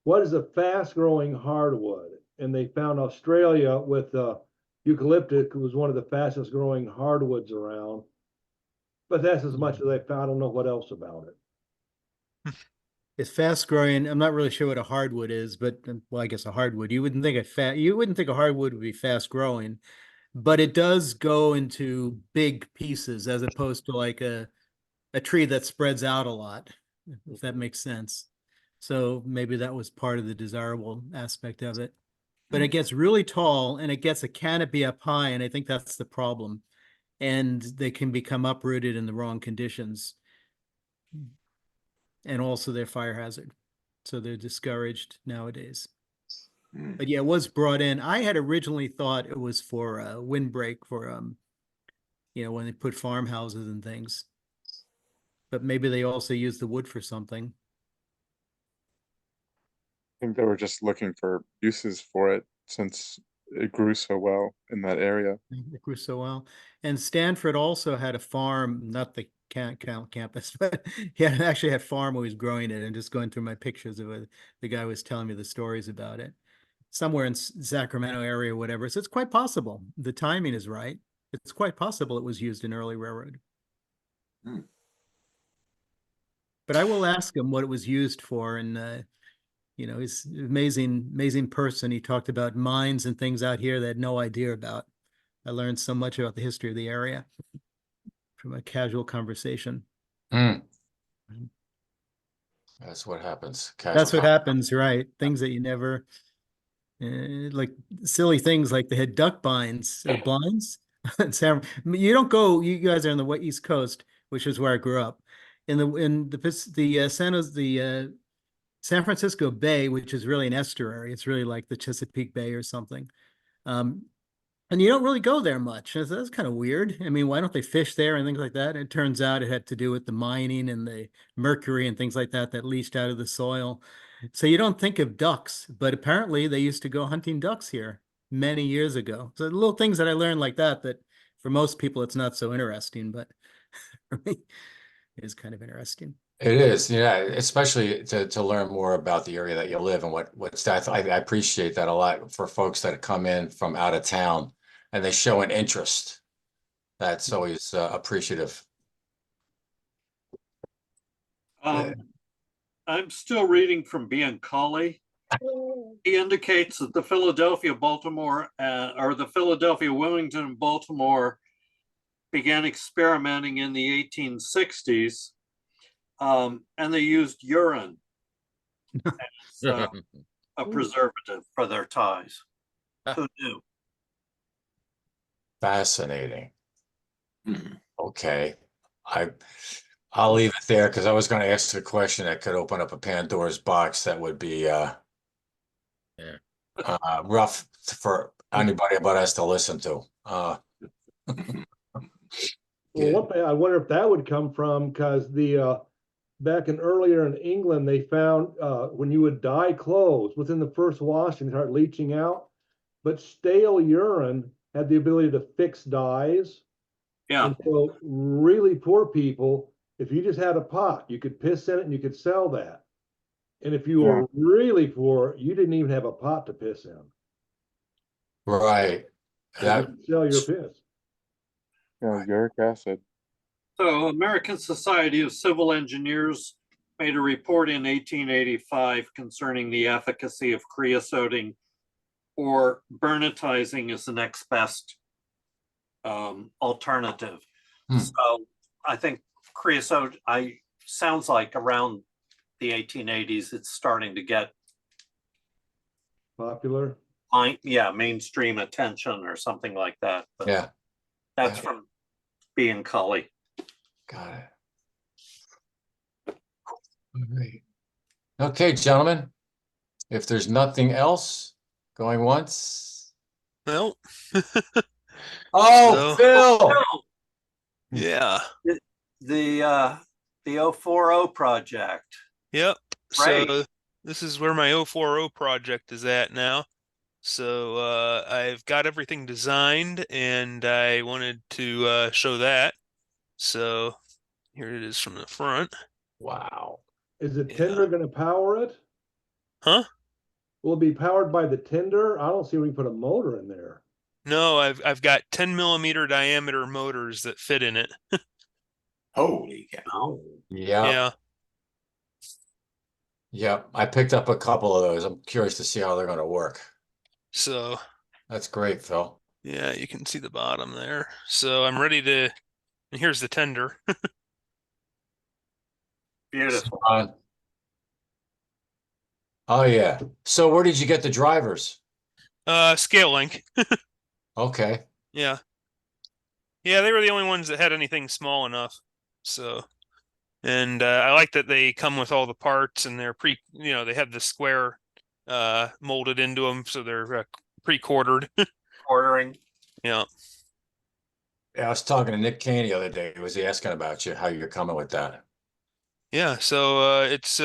What is a fast growing hardwood? And they found Australia with eucalyptus was one of the fastest growing hardwoods around. But that's as much as I found. I don't know what else about it. It's fast growing. I'm not really sure what a hardwood is, but well, I guess a hardwood. You wouldn't think a hardwood would be fast growing, but it does go into big pieces as opposed to like a tree that spreads out a lot, if that makes sense. So maybe that was part of the desirable aspect of it. But it gets really tall and it gets a canopy up high, and I think that's the problem. And they can become uprooted in the wrong conditions. And also they're fire hazard. So they're discouraged nowadays. But yeah, it was brought in. I had originally thought it was for windbreak for when they put farmhouses and things. But maybe they also use the wood for something. I think they were just looking for uses for it since it grew so well in that area. It grew so well. And Stanford also had a farm, not the campus, but he actually had a farm where he was growing it, and just going through my pictures of it, the guy was telling me the stories about it. Somewhere in Sacramento area or whatever. So it's quite possible. The timing is right. It's quite possible it was used in early railroad. But I will ask him what it was used for, and he's an amazing person. He talked about mines and things out here that I had no idea about. I learned so much about the history of the area from a casual conversation. That's what happens. That's what happens, right? Things that you never, like silly things like they had duck blinds or blinds. You don't go. You guys are on the East Coast, which is where I grew up. In the San Francisco Bay, which is really an estuary. It's really like the Chesapeake Bay or something. And you don't really go there much. That's kind of weird. I mean, why don't they fish there and things like that? It turns out it had to do with the mining and the mercury and things like that leached out of the soil. So you don't think of ducks, but apparently they used to go hunting ducks here many years ago. So little things that I learned like that for most people, it's not so interesting, but for me, it is kind of interesting. It is, yeah, especially to learn more about the area that you live and what's that. I appreciate that a lot for folks that come in from out of town and they show an interest. That's always appreciative. I'm still reading from Biancali. He indicates that the Philadelphia, Baltimore, or the Philadelphia, Wilmington, and Baltimore began experimenting in the 1860s, and they used urine as a preservative for their ties. Who knew? Fascinating. Okay. I'll leave it there because I was going to ask a question that could open up a Pandora's box that would be Yeah. rough for anybody but us to listen to. Well, one thing I wonder if that would come from because the back in earlier in England, they found when you would dye clothes within the first washing, start leaching out, but stale urine had the ability to fix dyes. Yeah, And so really poor people, if you just had a pot, you could piss in it and you could sell that. And if you were really poor, you didn't even have a pot to piss in. Right. So That you could sell your piss. Yeah, uric acid. so American Society of Civil Engineers made a report in 1885 concerning the efficacy of creosoting or burnitizing as the next best alternative. So I think creosote, sounds like around the 1880s, it's starting to get Popular. mainstream attention or something like that. But yeah, that's yeah. from being Cully. Got it. All right. Okay, gentlemen. If there's nothing else going once. Well, Oh, So- Phil. yeah. The 040 project. Yep. Right. So this is where my 040 project is at now. So I've got everything designed and I wanted to show that. So here it is from the front. Wow. Is the tender going to power it? Huh? Will it be powered by the tender? I don't see where you put a motor in there. No, I've got 10 millimeter diameter motors that fit in it. Holy cow. Yeah. Yeah. Yep. I picked up a couple of those. I'm curious to see how they're going to work. So That's great, Phil. yeah, you can see the bottom there. So I'm ready to, and here's the tender. Beautiful. Oh yeah. So where did you get the drivers? Scale link. Okay. Yeah. Yeah, they were the only ones that had anything small enough. So, and I like that they come with all the parts and they're they have the square molded into them, so they're pre-quartered. Ordering. Yeah. Yeah, I was talking to Nick Kane the other day. Was he asking about you, how you're coming with that? Yeah, so it's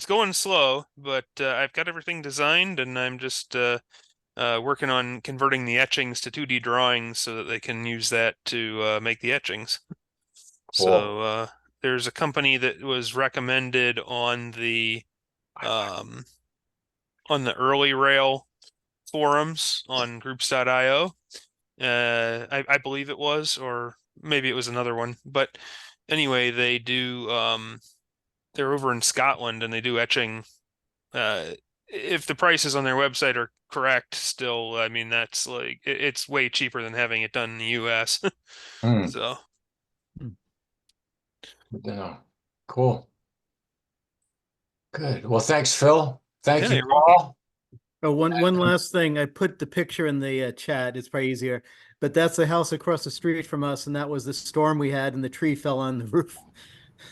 going slow, but I've got everything designed and I'm just working on converting the etchings to 2D drawings so that they can use that to make the etchings. Cool. So there's a company that was recommended on the early rail forums on groups.io. I believe it was, or maybe it was another one. But anyway, they do they're over in Scotland and they do etching. If the prices on their website are correct still, I mean that's like it's way cheaper than having it done in the US. So Yeah. Cool. Good. Well, thanks, Phil. Thank Yeah, you, you're Paul. Oh, one last thing. I put the picture in the chat. It's probably easier, but that's the house across the street from us, and that was the storm we had, and the tree fell on the roof.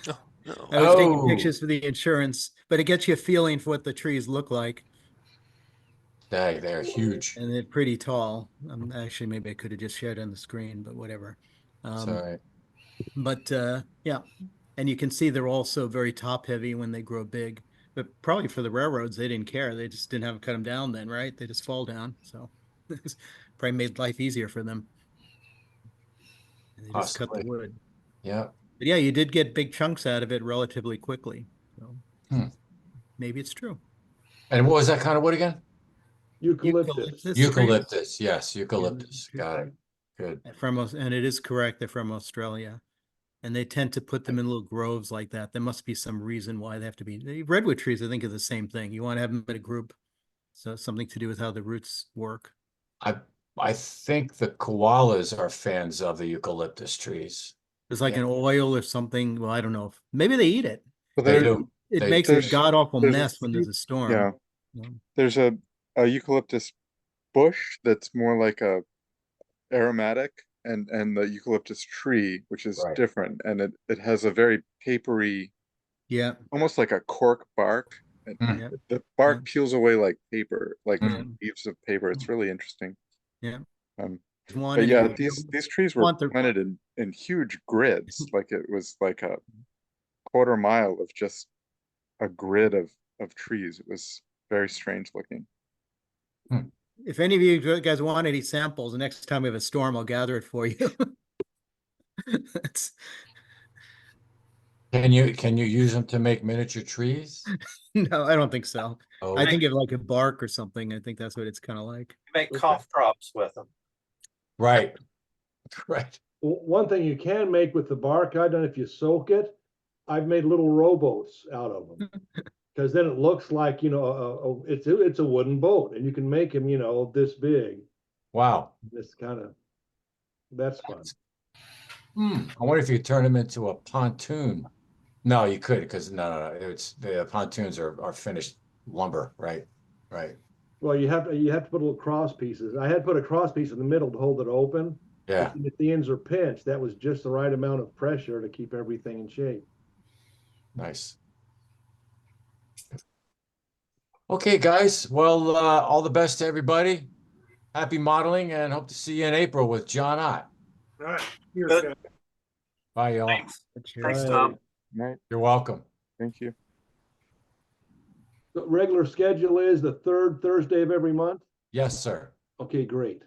Oh, no. I was taking Oh. pictures for the insurance, but it gets you a feeling for what the trees look like, They're huge. and they're pretty tall. Actually, maybe I could have just shared on the screen, but whatever. Sorry. But yeah, and you can see they're also very top heavy when they grow big. But probably for the railroads, they didn't care. They just didn't have to cut them down then, right? They just fall down. So it's probably made life easier for them. And they just cut the Possibly. wood. Yeah. But yeah, you did get big chunks out of it relatively quickly. So maybe it's true. And what was that kind of wood again? Eucalyptus. Eucalyptus. Yes, eucalyptus. Got it. Good. And it is correct. They're from Australia. And they tend to put them in little groves like that. There must be some reason why they have to be. The redwood trees, I think, are the same thing. You want to have them in a group. So something to do with how the roots work. I think the koalas are fans of the eucalyptus trees. It's like an oil or something. Well, I don't know. Maybe they eat it. Well, They do. It They- makes a god awful there's a mess when there's a storm. Yeah, Yeah. there's a eucalyptus bush that's more like a aromatic, and the eucalyptus tree, which is Right. different, and it has a very papery, Yeah. almost like a cork bark. And Mm. Yeah. the bark Yeah. peels away like paper, like Mm. leaves of paper. It's really interesting. Yeah. Um, There's one but and yeah, you these trees were want the planted in huge grids, like it was like a quarter mile of just a grid of trees. It was very strange looking. if any of you guys want any samples, the next time we have a storm, I'll gather it for you. It's, Can you use them to make miniature trees? no, I don't think so. Oh, I think of like a bark or something. I think that's what it's kind of like. Make cough drops with them. right. Right. One thing you can make with the bark, I've done if you soak it, I've made little rowboats out of them. Because then it looks like, you know, it's a wooden boat, and you can make them, you know, this big. Wow. This kind of, that's fun. I wonder if you turn them into a pontoon. No, you could, because no, it's the pontoons are finished lumber, right? Right. Well, you have to put little cross pieces. I had put a cross piece in the middle to hold it open. Yeah. If the ends are pinched, that was just the right amount of pressure to keep everything in shape. Nice. Okay, guys. Well, all the best to everybody. Happy modeling, and hope to see you in April with John Ott. All right. Here's Good. that. Bye, y'all. Thanks, Cheers. Tom. Right. You're welcome. Thank you. The regular schedule is the third Thursday of every month. Yes, sir. Okay, great.